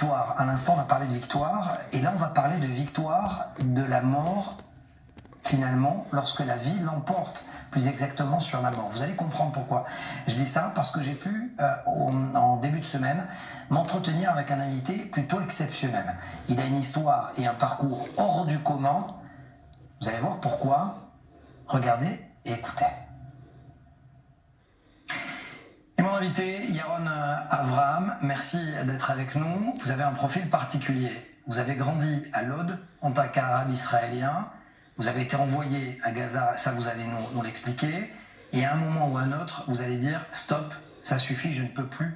victoire. À l'instant, on a parlé de victoire. Et là, on va parler de victoire de la mort, finalement, lorsque la vie l'emporte, plus exactement sur la mort. Vous allez comprendre pourquoi. Je dis ça parce que j'ai pu, en début de semaine, m'entretenir avec un invité plutôt exceptionnel. Il a une histoire et un parcours hors du commun. Vous allez voir pourquoi. Regardez et écoutez. Et mon invité, Yaron Avraham, merci d'être avec nous. Vous avez un profil particulier. Vous avez grandi à Lod en tant qu'arabe israélien. Vous avez été envoyé à Gaza, ça vous allez nous l'expliquer. Et à un moment ou à un autre, vous allez dire « Stop, ça suffit, je ne peux plus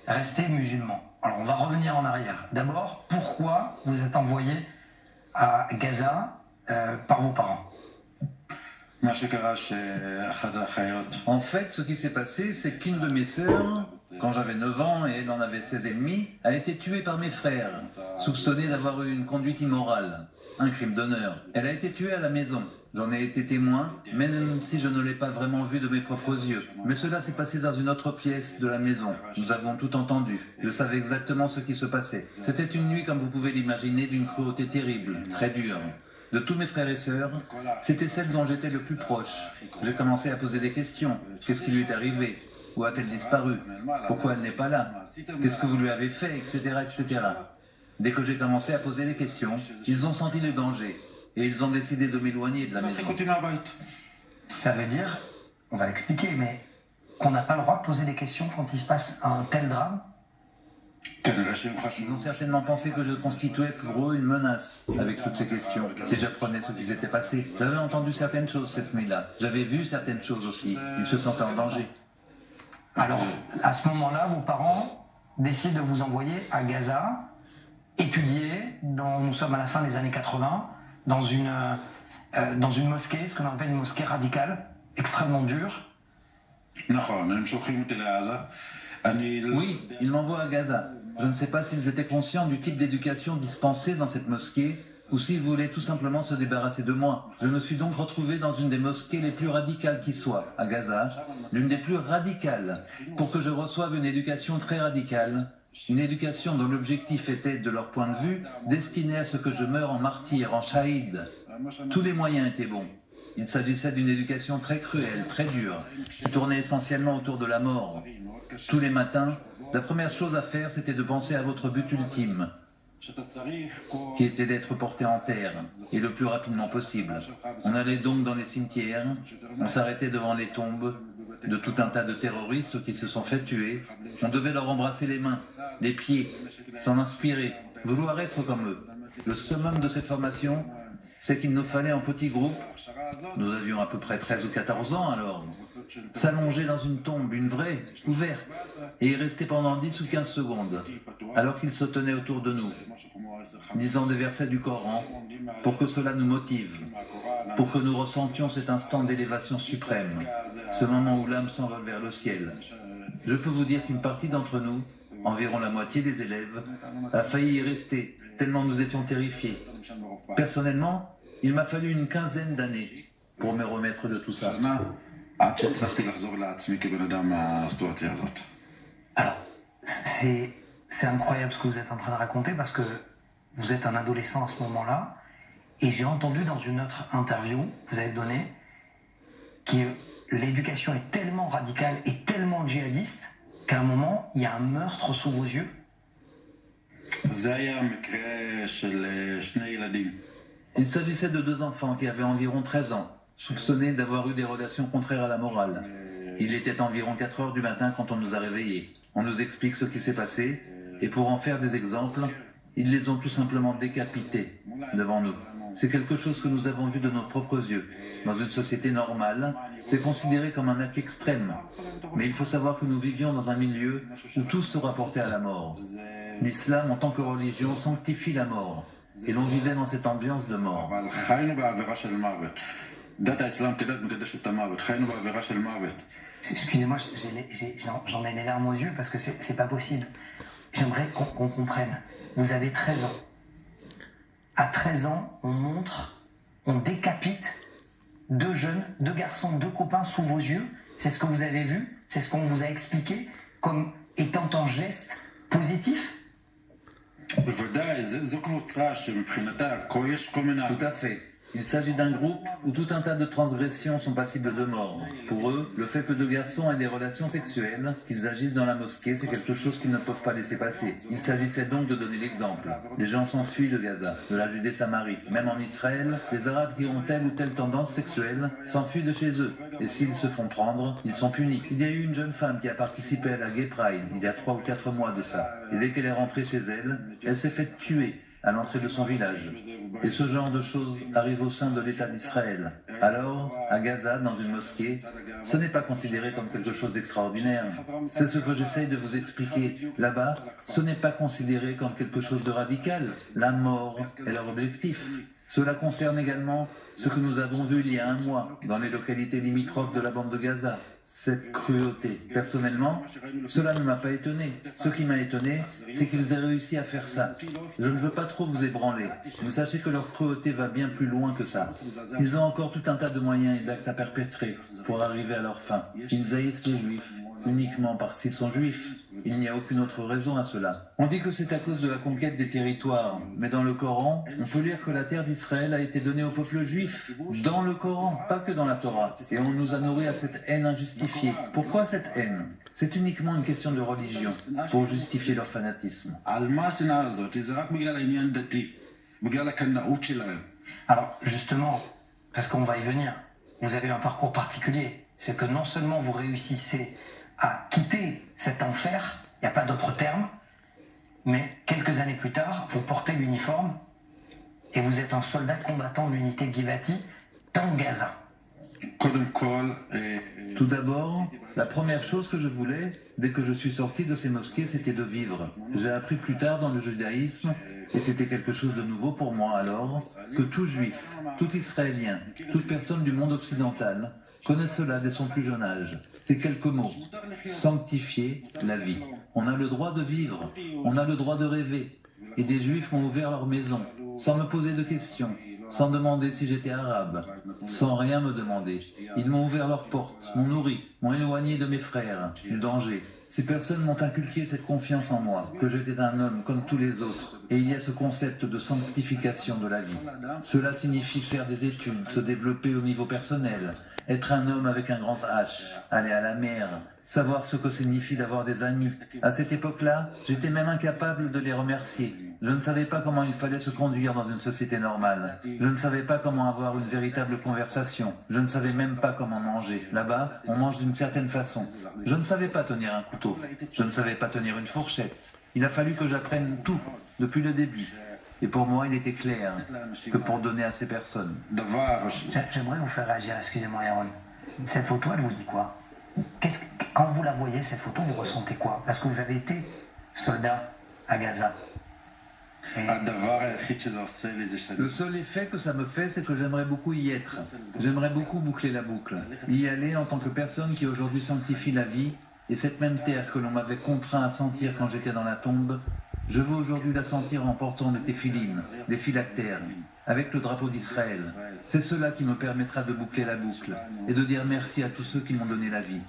rester musulman ». Alors on va revenir en arrière. D'abord, pourquoi vous êtes envoyé à Gaza par vos parents ? En fait, ce qui s'est passé, c'est qu'une de mes sœurs, quand j'avais 9 ans et elle en avait 16 et demi, a été tuée par mes frères, soupçonnée d'avoir eu une conduite immorale, un crime d'honneur. Elle a été tuée à la maison. J'en ai été témoin, même si je ne l'ai pas vraiment vue de mes propres yeux. Mais cela s'est passé dans une autre pièce de la maison. Nous avons tout entendu. Je savais exactement ce qui se passait. C'était une nuit, comme vous pouvez l'imaginer, d'une cruauté terrible, très dure. De tous mes frères et sœurs, c'était celle dont j'étais le plus proche. J'ai commencé à poser des questions. Qu'est-ce qui lui est arrivé? Où a-t-elle disparu? Pourquoi elle n'est pas là? Qu'est-ce que vous lui avez fait? Etc. etc. Dès que j'ai commencé à poser des questions, ils ont senti le danger. Et ils ont décidé de m'éloigner de la maison. Ça veut dire, on va l'expliquer, mais qu'on n'a pas le droit de poser des questions quand il se passe un tel drame? Ils ont certainement pensé que je constituais pour eux une menace avec toutes ces questions. Si j'apprenais ce qui s'était passé, j'avais entendu certaines choses cette nuit-là. J'avais vu certaines choses aussi. Ils se sentaient en danger. Alors, à ce moment-là, vos parents décident de vous envoyer à Gaza, étudier, nous sommes à la fin des années 80, dans une mosquée, ce qu'on appelle une mosquée radicale, extrêmement dure. Oui, ils m'envoient à Gaza. Je ne sais pas s'ils étaient conscients du type d'éducation dispensée dans cette mosquée ou s'ils voulaient tout simplement se débarrasser de moi. Je me suis donc retrouvé dans une des mosquées les plus radicales qui soient, à Gaza, l'une des plus radicales, pour que je reçoive une éducation très radicale, une éducation dont l'objectif était, de leur point de vue, destiné à ce que je meure en martyr, en shahid. Tous les moyens étaient bons. Il s'agissait d'une éducation très cruelle, très dure, qui tournait essentiellement autour de la mort. Tous les matins, la première chose à faire, c'était de penser à votre but ultime, qui était d'être porté en terre, et le plus rapidement possible. On allait donc dans les cimetières, on s'arrêtait devant les tombes de tout un tas de terroristes qui se sont fait tuer. On devait leur embrasser les mains, les pieds, s'en inspirer, vouloir être comme eux. Le summum de cette formation, c'est qu'il nous fallait en petits groupes, nous avions à peu près 13 ou 14 ans alors, s'allonger dans une tombe, une vraie, ouverte, et y rester pendant 10 ou 15 secondes, alors qu'ils se tenaient autour de nous, lisant des versets du Coran, pour que cela nous motive, pour que nous ressentions cet instant d'élévation suprême, ce moment où l'âme s'envole vers le ciel. Je peux vous dire qu'une partie d'entre nous, environ la moitié des élèves, a failli y rester, tellement nous étions terrifiés. Personnellement, il m'a fallu une quinzaine d'années pour me remettre de tout ça. Alors, c'est incroyable ce que vous êtes en train de raconter parce que vous êtes un adolescent à ce moment-là et j'ai entendu dans une autre interview que vous avez donnée que l'éducation est tellement radicale et tellement djihadiste qu'à un moment, il y a un meurtre sous vos yeux. Il s'agissait de 2 enfants qui avaient environ 13 ans, soupçonnés d'avoir eu des relations contraires à la morale. Il était environ 4 heures du matin quand on nous a réveillés. On nous explique ce qui s'est passé, et pour en faire des exemples, ils les ont tout simplement décapités devant nous. C'est quelque chose que nous avons vu de nos propres yeux. Dans une société normale, c'est considéré comme un acte extrême. Mais il faut savoir que nous vivions dans un milieu où tout se rapportait à la mort. L'islam, en tant que religion, sanctifie la mort. Et l'on vivait dans cette ambiance de mort. Excusez-moi, j'en ai les larmes aux yeux parce que c'est pas possible. J'aimerais qu'on comprenne. Vous avez 13 ans. À 13 ans, on décapite 2 jeunes, 2 garçons, 2 copains sous vos yeux. C'est ce que vous avez vu, c'est ce qu'on vous a expliqué comme étant un geste positif. Tout à fait. Il s'agit d'un groupe où tout un tas de transgressions sont passibles de mort. Pour eux, le fait que deux garçons aient des relations sexuelles, qu'ils agissent dans la mosquée, c'est quelque chose qu'ils ne peuvent pas laisser passer. Il s'agissait donc de donner l'exemple. Les gens s'enfuient de Gaza, de la Judée-Samarie. Même en Israël, les Arabes qui ont telle ou telle tendance sexuelle s'enfuient de chez eux. Et s'ils se font prendre, ils sont punis. Il y a eu une jeune femme qui a participé à la Gay Pride il y a 3 ou 4 mois de ça. Et dès qu'elle est rentrée chez elle, elle s'est faite tuer à l'entrée de son village. Et ce genre de choses arrive au sein de l'État d'Israël. Alors, à Gaza, dans une mosquée, ce n'est pas considéré comme quelque chose d'extraordinaire. C'est ce que j'essaye de vous expliquer. Là-bas, ce n'est pas considéré comme quelque chose de radical. La mort est leur objectif. Cela concerne également ce que nous avons vu il y a 1 mois dans les localités limitrophes de la bande de Gaza. Cette cruauté. Personnellement, cela ne m'a pas étonné. Ce qui m'a étonné, c'est qu'ils aient réussi à faire ça. Je ne veux pas trop vous ébranler, mais sachez que leur cruauté va bien plus loin que ça. Ils ont encore tout un tas de moyens et d'actes à perpétrer pour arriver à leur fin. Ils haïssent les Juifs, uniquement parce qu'ils sont Juifs. Il n'y a aucune autre raison à cela. On dit que c'est à cause de la conquête des territoires, mais dans le Coran, on peut lire que la terre d'Israël a été donnée au peuple juif. Dans le Coran, pas que dans la Torah. Et on nous a nourris à cette haine injustifiée. Pourquoi cette haine? C'est uniquement une question de religion, pour justifier leur fanatisme. Alors, justement, parce qu'on va y venir, vous avez un parcours particulier. C'est que non seulement vous réussissez à quitter cet enfer, il n'y a pas d'autre terme, mais quelques années plus tard, vous portez l'uniforme et vous êtes un soldat combattant de l'unité Givati dans Gaza. Tout d'abord, la première chose que je voulais, dès que je suis sorti de ces mosquées, c'était de vivre. J'ai appris plus tard dans le judaïsme, et c'était quelque chose de nouveau pour moi alors, que tout juif, tout israélien, toute personne du monde occidental connaît cela dès son plus jeune âge. Ces quelques mots, sanctifier la vie. On a le droit de vivre, on a le droit de rêver. Et des juifs m'ont ouvert leur maison, sans me poser de questions, sans demander si j'étais arabe, sans rien me demander. Ils m'ont ouvert leurs portes, m'ont nourri, m'ont éloigné de mes frères, du danger. Ces personnes m'ont inculqué cette confiance en moi, que j'étais un homme comme tous les autres. Et il y a ce concept de sanctification de la vie. Cela signifie faire des études, se développer au niveau personnel, être un homme avec un grand H, aller à la mer, savoir ce que signifie d'avoir des amis. À cette époque-là, j'étais même incapable de les remercier. Je ne savais pas comment il fallait se conduire dans une société normale. Je ne savais pas comment avoir une véritable conversation. Je ne savais même pas comment manger. Là-bas, on mange d'une certaine façon. Je ne savais pas tenir un couteau. Je ne savais pas tenir une fourchette. Il a fallu que j'apprenne tout, depuis le début. Et pour moi, il était clair que pour donner à ces personnes. J'aimerais vous faire réagir, excusez-moi Yaron. Cette photo, elle vous dit quoi? Quand vous la voyez, cette photo, vous ressentez quoi? Parce que vous avez été soldat à Gaza. Le seul effet que ça me fait, c'est que j'aimerais beaucoup y être. J'aimerais beaucoup boucler la boucle. Y aller en tant que personne qui aujourd'hui sanctifie la vie, et cette même terre que l'on m'avait contraint à sentir quand j'étais dans la tombe, je veux aujourd'hui la sentir en portant des téphilines, des phylactères, avec le drapeau d'Israël. C'est cela qui me permettra de boucler la boucle et de dire merci à tous ceux qui m'ont donné la vie.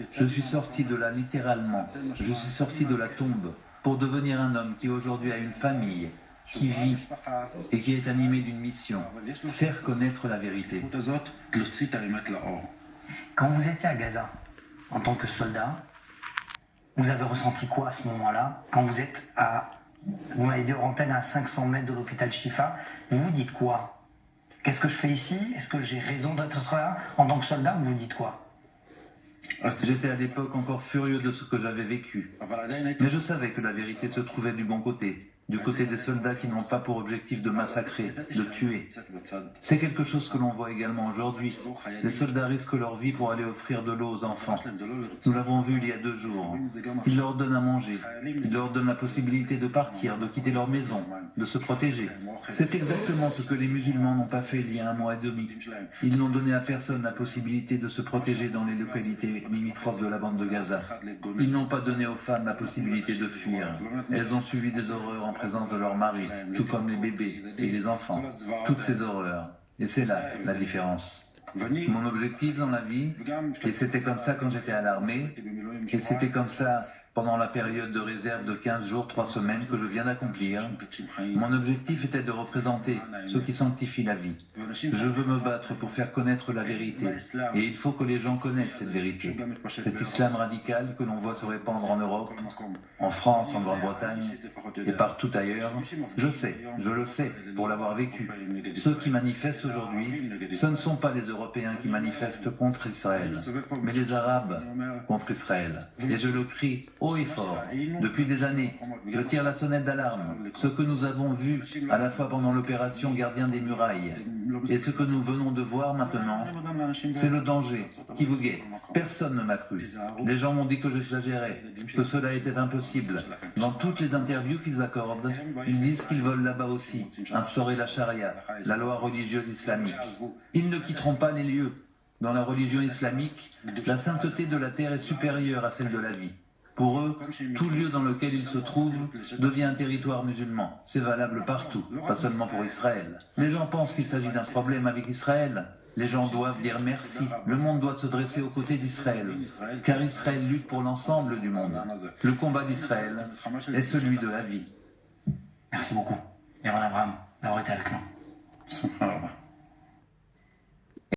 Je suis sorti de là littéralement. Je suis sorti de la tombe pour devenir un homme qui aujourd'hui a une famille, qui vit et qui est animé d'une mission, faire connaître la vérité. Quand vous étiez à Gaza, en tant que soldat, vous avez ressenti quoi à ce moment-là? Quand vous êtes vous m'avez dit antenne à 500 mètres de l'hôpital Shifa, vous vous dites quoi? Qu'est-ce que je fais ici? Est-ce que j'ai raison d'être là? En tant que soldat, vous vous dites quoi? J'étais à l'époque encore furieux de ce que j'avais vécu. Mais je savais que la vérité se trouvait du bon côté. Du côté des soldats qui n'ont pas pour objectif de massacrer, de tuer. C'est quelque chose que l'on voit également aujourd'hui. Les soldats risquent leur vie pour aller offrir de l'eau aux enfants. Nous l'avons vu il y a 2 jours. Ils leur donnent à manger. Ils leur donnent la possibilité de partir, de quitter leur maison, de se protéger. C'est exactement ce que les musulmans n'ont pas fait il y a 1 mois et demi. Ils n'ont donné à personne la possibilité de se protéger dans les localités limitrophes de la bande de Gaza. Ils n'ont pas donné aux femmes la possibilité de fuir. Elles ont subi des horreurs en présence de leur mari, tout comme les bébés et les enfants. Toutes ces horreurs. Et c'est là la différence. Mon objectif dans la vie, et c'était comme ça quand j'étais à l'armée, et c'était comme ça pendant la période de réserve de 15 jours, 3 semaines que je viens d'accomplir. Mon objectif était de représenter ce qui sanctifie la vie. Je veux me battre pour faire connaître la vérité. Et il faut que les gens connaissent cette vérité. Cet islam radical que l'on voit se répandre en Europe, en France, en Grande-Bretagne et partout ailleurs, je le sais, pour l'avoir vécu. Ceux qui manifestent aujourd'hui, ce ne sont pas les Européens qui manifestent contre Israël, mais les Arabes contre Israël. Et je le crie haut et fort. Depuis des années, je tire la sonnette d'alarme. Ce que nous avons vu à la fois pendant l'opération Gardien des Murailles et ce que nous venons de voir maintenant, c'est le danger qui vous guette. Personne ne m'a cru. Les gens m'ont dit que j'exagérais, que cela était impossible. Dans toutes les interviews qu'ils accordent, ils disent qu'ils veulent là-bas aussi instaurer la charia, la loi religieuse islamique. Ils ne quitteront pas les lieux. Dans la religion islamique, la sainteté de la terre est supérieure à celle de la vie. Pour eux, tout lieu dans lequel ils se trouvent devient un territoire musulman. C'est valable partout, pas seulement pour Israël. Les gens pensent qu'il s'agit d'un problème avec Israël. Les gens doivent dire merci. Le monde doit se dresser aux côtés d'Israël, car Israël lutte pour l'ensemble du monde. Le combat d'Israël est celui de la vie. Merci beaucoup, Yaron Abraham, d'avoir été avec nous.